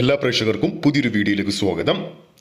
എല്ലാ പ്രേക്ഷകർക്കും പുതിയൊരു വീഡിയോയിലേക്ക് സ്വാഗതം.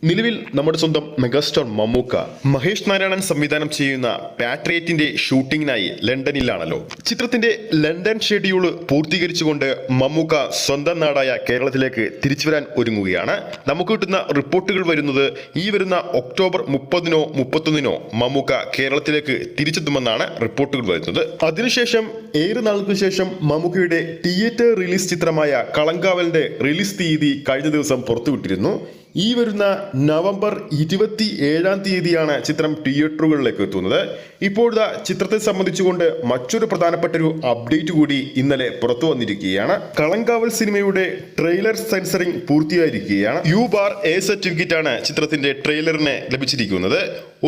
നിലവിൽ നമ്മുടെ സ്വന്തം മെഗാസ്റ്റാർ മമ്മൂക്ക മഹേഷ് നാരായണൻ സംവിധാനം ചെയ്യുന്ന പാട്രിയറ്റിന്റെ ഷൂട്ടിങ്ങിനായി ലണ്ടനിലാണല്ലോ. ചിത്രത്തിന്റെ ലണ്ടൻ ഷെഡ്യൂൾ പൂർത്തീകരിച്ചുകൊണ്ട് മമ്മൂക്ക സ്വന്തം നാടായ കേരളത്തിലേക്ക് തിരിച്ചു വരാൻ ഒരുങ്ങുകയാണ്. നമുക്ക് കിട്ടുന്ന റിപ്പോർട്ടുകൾ വരുന്നത് ഈ വരുന്ന ഒക്ടോബർ 30-നോ 31-നോ മമ്മൂക്ക കേരളത്തിലേക്ക് തിരിച്ചെത്തുമെന്നാണ് റിപ്പോർട്ടുകൾ വരുന്നത്. അതിനുശേഷം ഏറെ നാൾക്ക് ശേഷം മമ്മൂക്കയുടെ തിയേറ്റർ റിലീസ് ചിത്രമായ കളങ്കാവലിന്റെ റിലീസ് തീയതി കഴിഞ്ഞ ദിവസം പുറത്തുവിട്ടിരുന്നു. ഈ വരുന്ന നവംബർ 27-ാം തീയതിയാണ് ചിത്രം തിയേറ്ററുകളിലേക്ക് എത്തുന്നത്. ഇപ്പോഴത്തെ ചിത്രത്തെ സംബന്ധിച്ചുകൊണ്ട് മറ്റൊരു പ്രധാനപ്പെട്ട ഒരു അപ്ഡേറ്റ് കൂടി ഇന്നലെ പുറത്തു വന്നിരിക്കുകയാണ്. കളങ്കാവൽ സിനിമയുടെ ട്രെയിലർ സെൻസറിംഗ് പൂർത്തിയായിരിക്കുകയാണ്. U/A സർട്ടിഫിക്കറ്റ് ആണ് ചിത്രത്തിന്റെ ട്രെയിലറിന് ലഭിച്ചിരിക്കുന്നത്.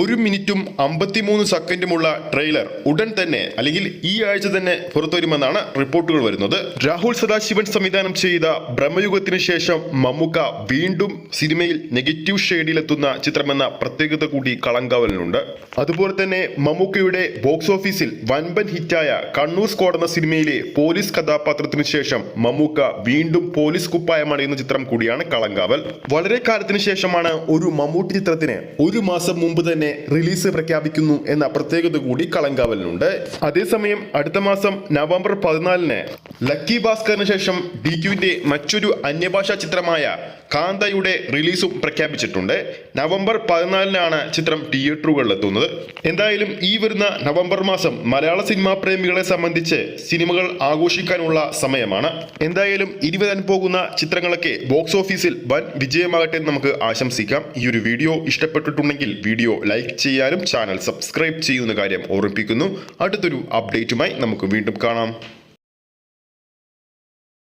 1 മിനിറ്റും 53 സെക്കൻഡുമുള്ള ട്രെയിലർ ഉടൻ തന്നെ അല്ലെങ്കിൽ ഈ ആഴ്ച തന്നെ പുറത്തുവരുമെന്നാണ് റിപ്പോർട്ടുകൾ വരുന്നത്. രാഹുൽ സദാശിവൻ സംവിധാനം ചെയ്ത ബ്രഹ്മയുഗത്തിന് ശേഷം മമ്മൂക്ക വീണ്ടും സിനിമയിൽ നെഗറ്റീവ് ഷെയ്ഡിലെത്തുന്ന ചിത്രമെന്ന പ്രത്യേകത കൂടി കളങ്കാവലിനുണ്ട്. അതുപോലെ തന്നെ മമ്മൂക്കയുടെ ബോക്സ് ഓഫീസിൽ വൻപൻ ഹിറ്റായ കണ്ണൂർ സ്ക്വാഡ് എന്ന സിനിമയിലെ പോലീസ് കഥാപാത്രത്തിന് ശേഷം മമ്മൂക്ക വീണ്ടും പോലീസ് കുപ്പായമണിയുന്ന ചിത്രം കൂടിയാണ് കളങ്കാവൽ. വളരെ കാലത്തിന് ശേഷമാണ് ഒരു മമ്മൂട്ടി ചിത്രത്തിന് 1 മാസം മുമ്പ് തന്നെ റിലീസ് പ്രഖ്യാപിക്കുന്നു എന്ന പ്രത്യേകത കൂടി കളങ്കാവലിനുണ്ട്. അതേസമയം അടുത്ത മാസം നവംബർ 14-ന് ലക്കി ഭാസ്കറിന് ശേഷം DQന്റെ മറ്റൊരു അന്യഭാഷാ ചിത്രമായ കാന്തയുടെ റിലീസും പ്രഖ്യാപിച്ചിട്ടുണ്ട്. നവംബർ 14-നാണ് ചിത്രം തിയേറ്ററുകളിൽ എത്തുന്നത്. എന്തായാലും ഈ വരുന്ന നവംബർ മാസം മലയാള സിനിമാ പ്രേമികളെ സംബന്ധിച്ച് സിനിമകൾ ആഘോഷിക്കാനുള്ള സമയമാണ്. എന്തായാലും ഇനി വരാൻ പോകുന്ന ചിത്രങ്ങളൊക്കെ ബോക്സ് ഓഫീസിൽ വൻ വിജയമാകട്ടെ എന്ന് നമുക്ക് ആശംസിക്കാം. ഈ ഒരു വീഡിയോ ഇഷ്ടപ്പെട്ടിട്ടുണ്ടെങ്കിൽ വീഡിയോ ലൈക്ക് ചെയ്യാനും ചാനൽ സബ്സ്ക്രൈബ് ചെയ്യുന്ന കാര്യം ഓർമ്മിപ്പിക്കുന്നു. അടുത്തൊരു അപ്ഡേറ്റുമായി നമുക്ക് വീണ്ടും കാണാം.